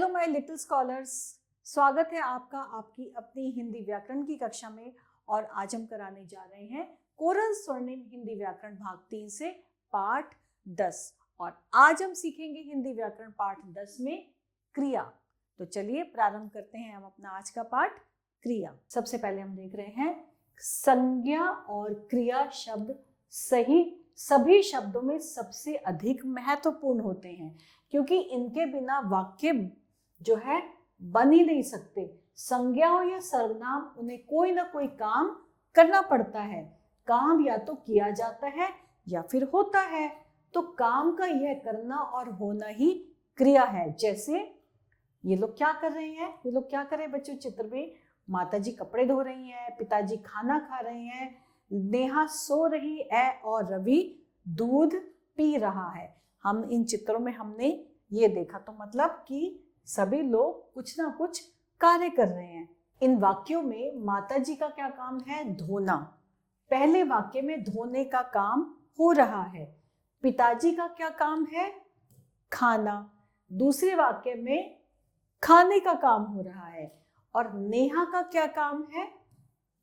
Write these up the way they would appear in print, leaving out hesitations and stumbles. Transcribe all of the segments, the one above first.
Hello my little scholars, स्वागत है आपका आपकी अपनी हिंदी व्याकरण की कक्षा में। और आज हम कराने जा रहे हैं कोरल स्वर्णिम हिंदी व्याकरण भाग 3 से पाठ 10। और आज हम सीखेंगे हिंदी व्याकरण पाठ 10 में क्रिया। तो चलिए प्रारंभ करते हैं हम अपना आज का पाठ क्रिया। सबसे पहले हम देख रहे हैं संज्ञा और क्रिया शब्द सभी शब्दों में सबसे अधिक महत्वपूर्ण होते हैं, क्योंकि इनके बिना वाक्य जो है बन ही नहीं सकते। संज्ञा हो या सर्वनाम, उन्हें कोई ना कोई काम करना पड़ता है। काम या तो किया जाता है या फिर होता है। तो काम का यह करना और होना ही क्रिया है। जैसे ये लोग क्या कर रहे हैं, ये लोग क्या कर रहे हैं बच्चों चित्र में? माताजी कपड़े धो रही हैं, पिताजी खाना खा रहे हैं, नेहा सो रही है और रवि दूध पी रहा है। हम इन चित्रों में हमने ये देखा, तो मतलब कि सभी लोग कुछ ना कुछ कार्य कर रहे हैं। इन वाक्यों में माताजी का क्या काम है? धोना। पहले वाक्य में धोने का काम हो रहा है। पिताजी का क्या काम है? खाना। दूसरे वाक्य में खाने का काम हो रहा है। और नेहा का क्या काम है?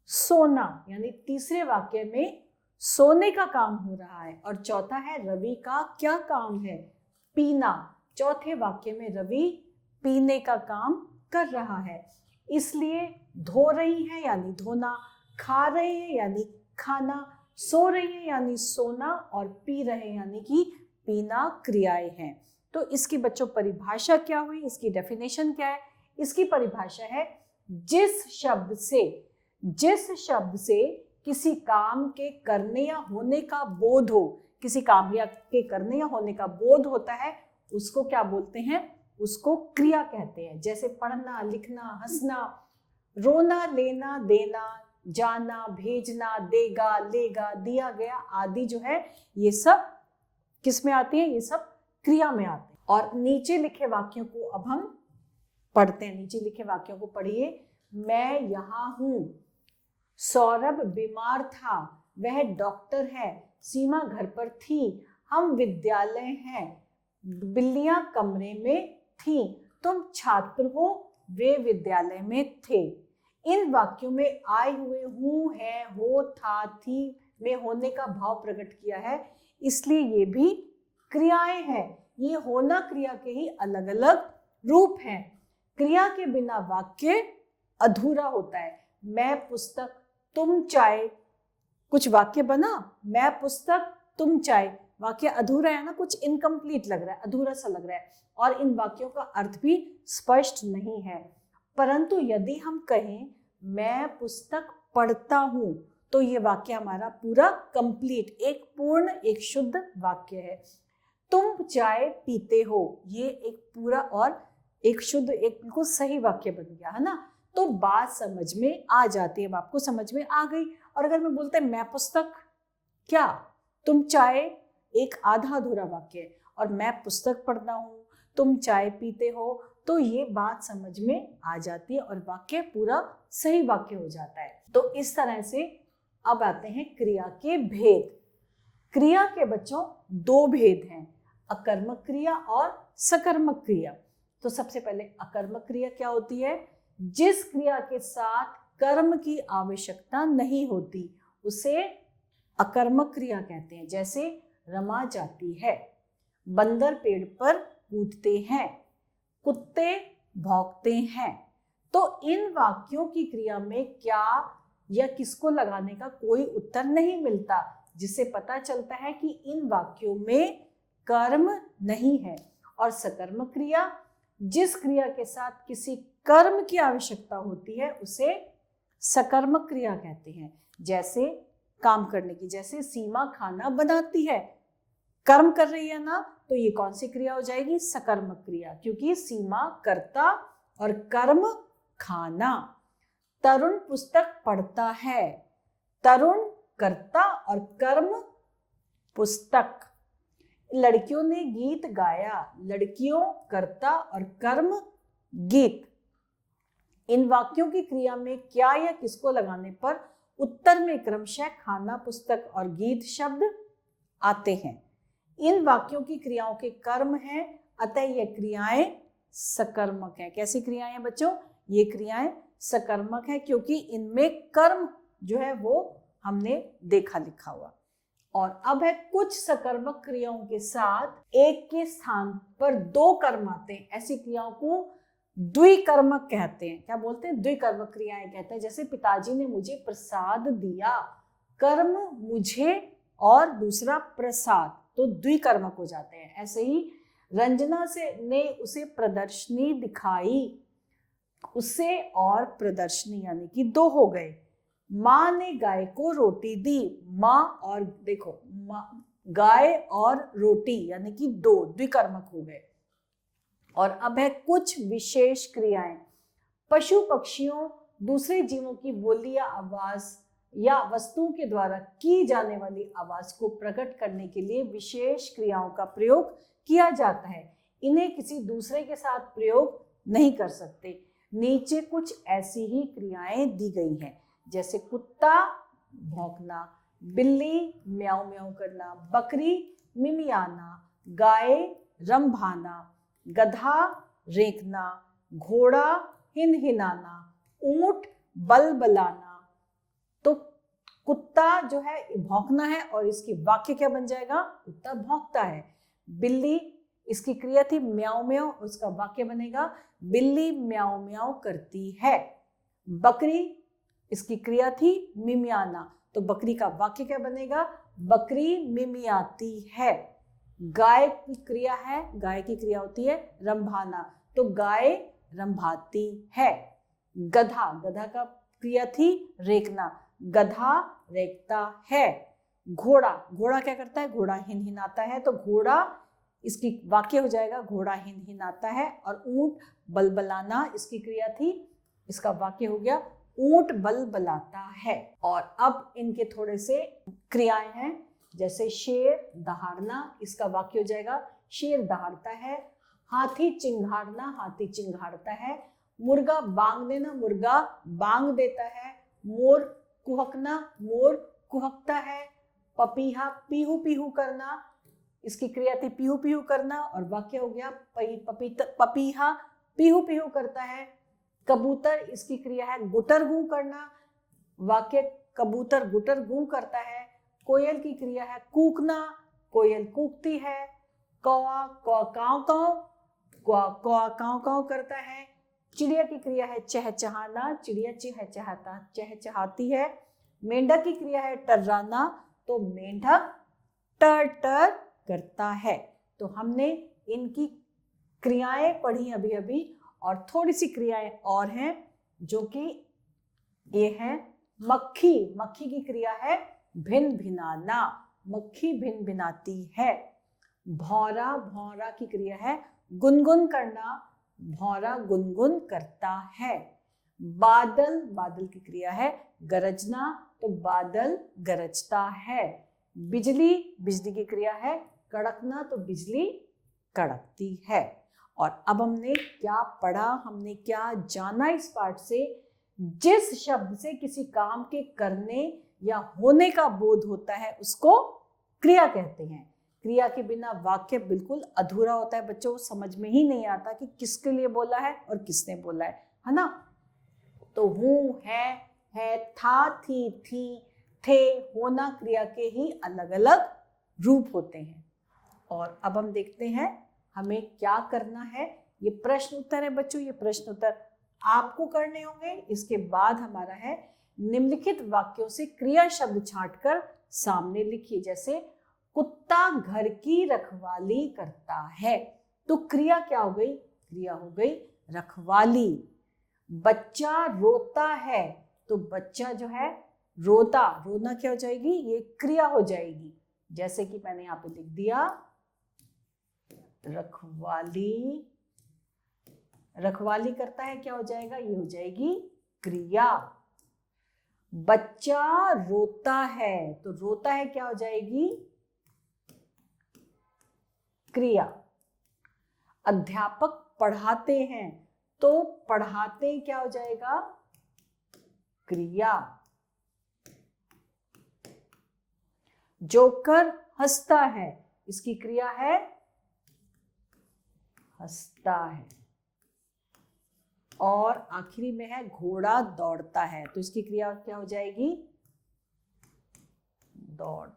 सोना। यानी तीसरे वाक्य में सोने का काम हो रहा है। और चौथा है रवि का क्या काम है? पीना। चौथे वाक्य में रवि पीने का काम कर रहा है। इसलिए धो रही है यानी धोना, खा रहे हैं यानी खाना, सो रही है यानी सोना, और पी रहे हैं यानी कि पीना क्रियाएं हैं। तो इसकी बच्चों परिभाषा क्या हुई, इसकी डेफिनेशन क्या है? इसकी परिभाषा है जिस शब्द से किसी काम के करने या होने का बोध हो, किसी काम या के करने या होने का बोध होता है, उसको क्या बोलते हैं? उसको क्रिया कहते हैं। जैसे पढ़ना, लिखना, हंसना, रोना, लेना, देना, जाना, भेजना, देगा, लेगा, दिया गया आदि जो है, ये सब किस में आते हैं? ये सब क्रिया में आते हैं। और नीचे लिखे वाक्यों को अब हम पढ़ते हैं। नीचे लिखे वाक्यों को पढ़िए। मैं यहाँ हूं, सौरभ बीमार था, वह डॉक्टर है, सीमा घर पर थी, हम विद्यालय हैं, बिल्लियां कमरे में थी, तुम छात्र हो, वे विद्यालय में थे। इन वाक्यों में आए हुए हूं, है, हो, था, थी में होने का भाव प्रकट किया है, इसलिए ये भी क्रियाएं हैं। ये होना क्रिया के ही अलग अलग रूप हैं। क्रिया के बिना वाक्य अधूरा होता है। मैं पुस्तक, तुम चाय, कुछ वाक्य बना, मैं पुस्तक, तुम चाय, वाक्य अधूरा है ना, कुछ इनकम्प्लीट लग रहा है, अधूरा सा लग रहा है, और इन वाक्यों का अर्थ भी स्पष्ट नहीं है। परंतु यदि हम कहें मैं पुस्तक पढ़ता हूं, तो ये वाक्य हमारा पूरा कंप्लीट, एक पूर्ण, एक शुद्ध वाक्य है। तुम चाय पीते हो, ये एक पूरा और एक शुद्ध, एक बिल्कुल सही वाक्य बन गया है ना। तो बात समझ में आ जाती है, अब आपको समझ में आ गई। और अगर मैं बोलते मैं पुस्तक, क्या, तुम चाय, एक आधा अधूरा वाक्य है, और मैं पुस्तक पढ़ता हूं, तुम चाय पीते हो, तो ये बात समझ में आ जाती है और वाक्य पूरा सही वाक्य हो जाता है। तो इस तरह से अब आते हैं क्रिया के भेद। क्रिया के बच्चों दो भेद हैं, अकर्मक क्रिया और सकर्मक क्रिया। तो सबसे पहले अकर्मक क्रिया क्या होती है? जिस क्रिया के साथ कर्म की आवश्यकता नहीं होती, उसे अकर्मक क्रिया कहते हैं। जैसे रमा जाती है, बंदर पेड़ पर कूदते हैं, कुत्ते भौंकते हैं। तो इन वाक्यों की क्रिया में क्या या किसको लगाने का कोई उत्तर नहीं मिलता, जिससे पता चलता है कि इन वाक्यों में कर्म नहीं है। और सकर्मक क्रिया, जिस क्रिया के साथ किसी कर्म की आवश्यकता होती है, उसे सकर्मक क्रिया कहते हैं। जैसे काम करने की, जैसे सीमा खाना बनाती है, कर्म कर रही है ना, तो ये कौन सी क्रिया हो जाएगी? सकर्मक क्रिया, क्योंकि सीमा कर्ता और कर्म खाना। तरुण पुस्तक पढ़ता है, तरुण कर्ता और कर्म पुस्तक। लड़कियों ने गीत गाया, लड़कियों कर्ता और कर्म गीत। इन वाक्यों की क्रिया में क्या या किसको लगाने पर उत्तर में क्रमशः खाना, पुस्तक और गीत शब्द आते हैं। इन वाक्यों की क्रियाओं के कर्म हैं, अतः ये क्रियाएं सकर्मक है। कैसी क्रियाएं हैं बच्चों? ये क्रियाएं सकर्मक है, क्योंकि इनमें कर्म जो है वो हमने देखा लिखा हुआ। और अब है कुछ सकर्मक क्रियाओं के साथ एक के स्थान पर दो कर्म आते हैं, ऐसी क्रियाओं को द्विकर्मक कहते हैं। क्या बोलते हैं? द्विकर्मक क्रियाएं कहते हैं। जैसे पिताजी ने मुझे प्रसाद दिया, कर्म मुझे और दूसरा प्रसाद, तो द्विकर्मक हो जाते हैं। ऐसे ही रंजना ने उसे प्रदर्शनी दिखाई, उसे और प्रदर्शनी यानी कि दो हो गए। माँ ने गाय को रोटी दी, माँ और देखो गाय और रोटी यानी कि दो, द्विकर्मक हो गए। और अब है कुछ विशेष क्रियाएं। पशु पक्षियों दूसरे जीवों की बोली या आवाज या वस्तुओं के द्वारा की जाने वाली आवाज को प्रकट करने के लिए विशेष क्रियाओं का प्रयोग किया जाता है। इन्हें किसी दूसरे के साथ प्रयोग नहीं कर सकते। नीचे कुछ ऐसी ही क्रियाएं दी गई हैं, जैसे कुत्ता भौंकना, बिल्ली म्याऊं म्याऊं करना, बकरी मिमियाना, गाय रंभाना, गधा रेंकना, घोड़ा हिनहिनाना, ऊंट बलबलाना। तो कुत्ता जो है भौंकना है और इसकी वाक्य क्या बन जाएगा? कुत्ता भौंकता है। बिल्ली, इसकी क्रिया थी म्याऊं म्याऊं, उसका वाक्य बनेगा बिल्ली म्याऊं म्याऊं करती है। बकरी, इसकी क्रिया थी मिमियाना, तो बकरी का वाक्य क्या बनेगा? बकरी मिमियाती है। गाय की क्रिया है, गाय की क्रिया होती है रंभाना, तो गाय रंभाती है। गधा, गधा का क्रिया थी रेंकना, गधा रेंकता है। घोड़ा, घोड़ा क्या करता है? घोड़ा हिनहिनाता है, तो घोड़ा इसकी वाक्य हो जाएगा घोड़ा हिनहिनाता है। और ऊंट बलबलाना, इसकी क्रिया थी, इसका वाक्य हो गया ऊंट बलबलाता है। और अब इनके थोड़े से क्रियाएं हैं, जैसे शेर दहाड़ना, इसका वाक्य हो जाएगा शेर दहाड़ता है। हाथी चिंघाड़ना, हाथी चिंघाड़ता है। मुर्गा बांग देना, मुर्गा बांग देता है। मोर कुहकना, मोर कुहकता है। पपीहा पीहू पीहू करना, इसकी क्रिया थी पीहू पीहू करना और वाक्य हो गया पपीहा पीहू पीहू करता है। कबूतर, इसकी क्रिया है गुटर गूं करना, वाक्य कबूतर गुटर गूं करता है। कोयल की क्रिया है कूकना, कोयल कूकती है। कौवा कौ काव काव, कौवा काव काव करता है। चिड़िया की क्रिया है चहचहाना, चिड़िया चहचहाती है। मेंढक की क्रिया है टर्राना, तो मेंढक टर टर करता है। तो हमने इनकी क्रियाएं पढ़ी अभी अभी, और थोड़ी सी क्रियाएं और हैं जो कि ये है मक्खी, मक्खी की क्रिया है भिन भिनाना, मक्खी भिन भिनाती है। भौरा, भौरा की क्रिया है गुनगुन करना, भौरा गुनगुन करता है। बादल, बादल की क्रिया है गरजना, तो बादल गरजता है। बिजली, बिजली की क्रिया है कड़कना, तो बिजली कड़कती है। और अब हमने क्या पढ़ा, हमने क्या जाना इस पाठ से? जिस शब्द से किसी काम के करने या होने का बोध होता है उसको क्रिया कहते हैं। क्रिया के बिना वाक्य बिल्कुल अधूरा होता है बच्चों, समझ में ही नहीं आता कि किसके लिए बोला है और किसने बोला है ना। तो हूं, है, था, थी, थे, होना क्रिया के ही अलग अलग रूप होते हैं। और अब हम देखते हैं हमें क्या करना है। ये प्रश्न उत्तर है बच्चों, ये प्रश्न उत्तर आपको करने होंगे। इसके बाद हमारा है निम्नलिखित वाक्यों से क्रिया शब्द छांटकर सामने लिखिए। जैसे कुत्ता घर की रखवाली करता है, तो क्रिया क्या हो गई? क्रिया हो गई रखवाली। बच्चा रोता है, तो बच्चा जो है रोता, रोना क्या हो जाएगी? ये क्रिया हो जाएगी। जैसे कि मैंने यहाँ पे लिख दिया रखवाली, रखवाली करता है, क्या हो जाएगा? ये हो जाएगी क्रिया। बच्चा रोता है, तो रोता है क्या हो जाएगी? क्रिया। अध्यापक पढ़ाते हैं, तो पढ़ाते क्या हो जाएगा? क्रिया। जोकर हंसता है, इसकी क्रिया है हंसता है। और आखिरी में है घोड़ा दौड़ता है, तो इसकी क्रिया क्या हो जाएगी? दौड़।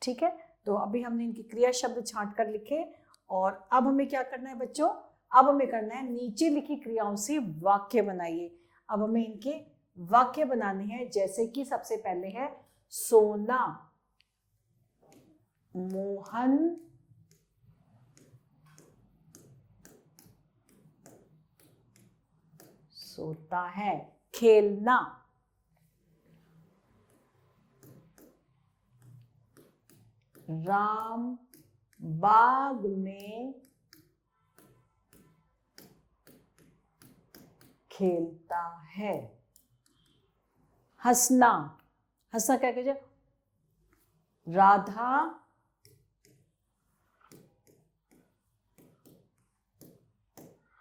ठीक है, तो अभी हमने इनकी क्रिया शब्द छांट कर लिखे और अब हमें क्या करना है बच्चों? अब हमें करना है नीचे लिखी क्रियाओं से वाक्य बनाइए। अब हमें इनके वाक्य बनाने हैं, जैसे कि सबसे पहले है सोना, मोहन सोता है। खेलना, राम बाग में खेलता है। हंसना, हंसना क्या कहते? राधा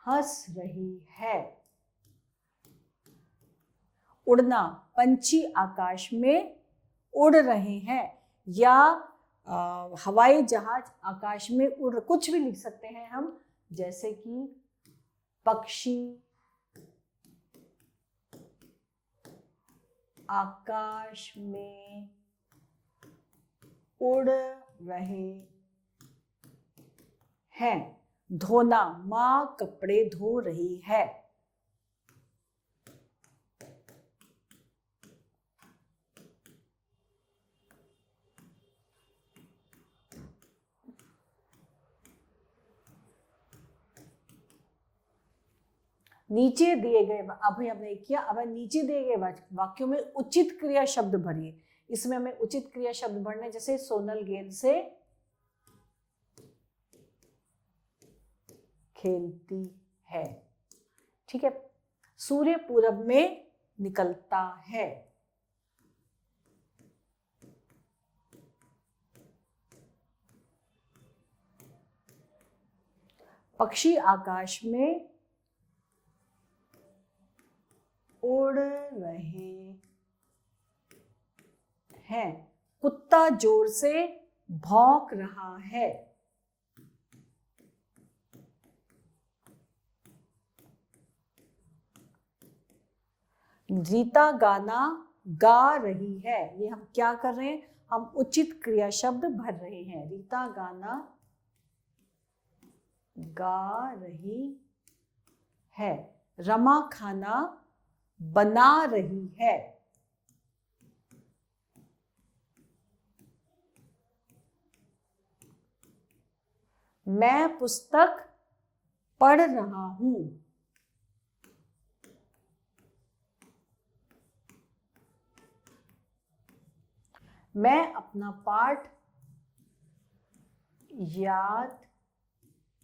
हंस रही है। उड़ना, पंछी आकाश में उड़ रहे हैं, या हवाई जहाज आकाश में उड़, कुछ भी लिख सकते हैं हम, जैसे कि पक्षी आकाश में उड़ रहे हैं। धोना, माँ कपड़े धो रही है। नीचे दिए गए, अभी हमने किया, अब नीचे दिए गए वाक्यों में उचित क्रिया शब्द भरिए। इसमें हमें उचित क्रिया शब्द भरने, जैसे सोनल गेंद से खेलती है। ठीक है, सूर्य पूरब में निकलता है। पक्षी आकाश में उड़ रहे हैं। कुत्ता जोर से भौंक रहा है। रीता गाना गा रही है। ये हम क्या कर रहे हैं? हम उचित क्रिया शब्द भर रहे हैं। रीता गाना गा रही है। रमा खाना बना रही है। मैं पुस्तक पढ़ रहा हूं। मैं अपना पाठ याद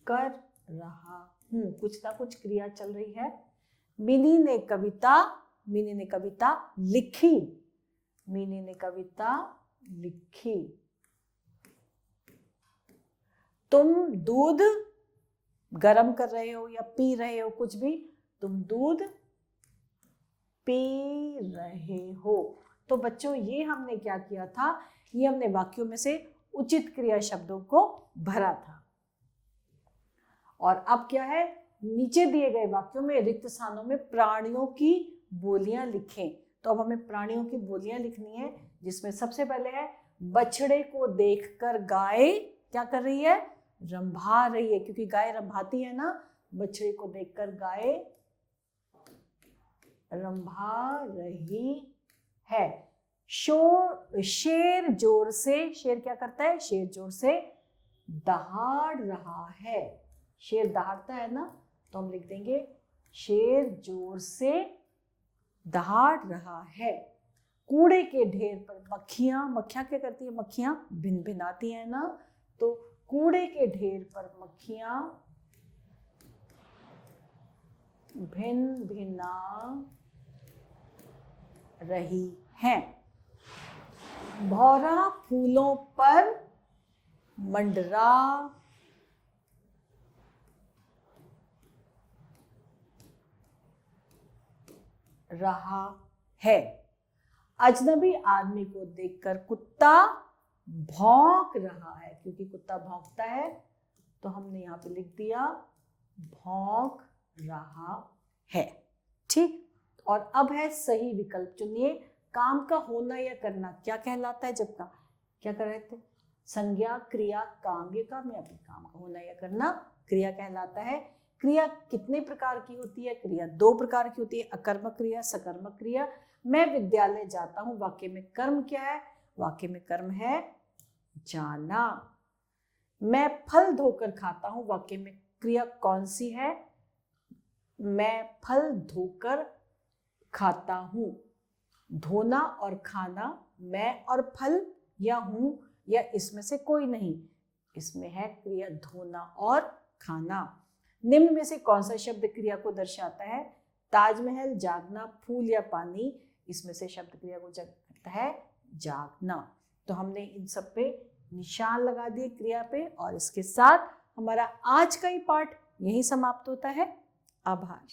कर रहा हूं। कुछ ना कुछ क्रिया चल रही है। मिनी ने कविता लिखी। मिनी ने कविता लिखी। तुम दूध गरम कर रहे हो या पी रहे हो, कुछ भी, तुम दूध पी रहे हो। तो बच्चों, ये हमने क्या किया था? ये हमने वाक्यों में से उचित क्रिया शब्दों को भरा था। और अब क्या है? नीचे दिए गए वाक्यों में रिक्त स्थानों में प्राणियों की बोलियां लिखें। तो अब हमें प्राणियों की बोलियां लिखनी है, जिसमें सबसे पहले है बछड़े को देखकर गाय क्या कर रही है? रंभा रही है, क्योंकि गाय रंभाती है ना। बछड़े को देखकर गाय रंभा रही है। शेर जोर से, शेर क्या करता है? शेर जोर से दहाड़ रहा है। शेर दहाड़ता है ना, तो हम लिख देंगे शेर जोर से दहाड़ रहा है। कूड़े के ढेर पर मक्खियां क्या करती है? मक्खियां भिन भिनाती है ना, तो कूड़े के ढेर पर मक्खियां भिन भिना रही हैं। भौरा फूलों पर मंडरा रहा है। अजनबी आदमी को देखकर कुत्ता भौंक रहा है। क्योंकि कुत्ता भौंकता है, तो हमने यहाँ पे लिख दिया भौंक रहा है। ठीक, और अब है सही विकल्प चुनिए। काम का होना या करना क्या कहलाता है? जब का क्या कर रहे थे? संज्ञा, क्रिया, काम, ये काम या फिर काम का होना या करना क्रिया कहलाता है। क्रिया कितने प्रकार की होती है? क्रिया दो प्रकार की होती है, अकर्मक क्रिया, सकर्मक क्रिया। मैं विद्यालय जाता हूं, वाक्य में कर्म क्या है? वाक्य में कर्म है जाना। मैं फल धोकर खाता हूं, वाक्य में क्रिया कौन सी है? मैं फल धोकर खाता हूं। धोना और खाना, मैं और फल या हूं या इसमें से कोई नहीं, इसमें है क्रिया धोना और खाना। निम्न में से कौन सा शब्द क्रिया को दर्शाता है? ताजमहल, जागना, फूल या पानी, इसमें से शब्द क्रिया को करता है जागना। तो हमने इन सब पे निशान लगा दिए क्रिया पे, और इसके साथ हमारा आज का ही पाठ यही समाप्त होता है। आभार।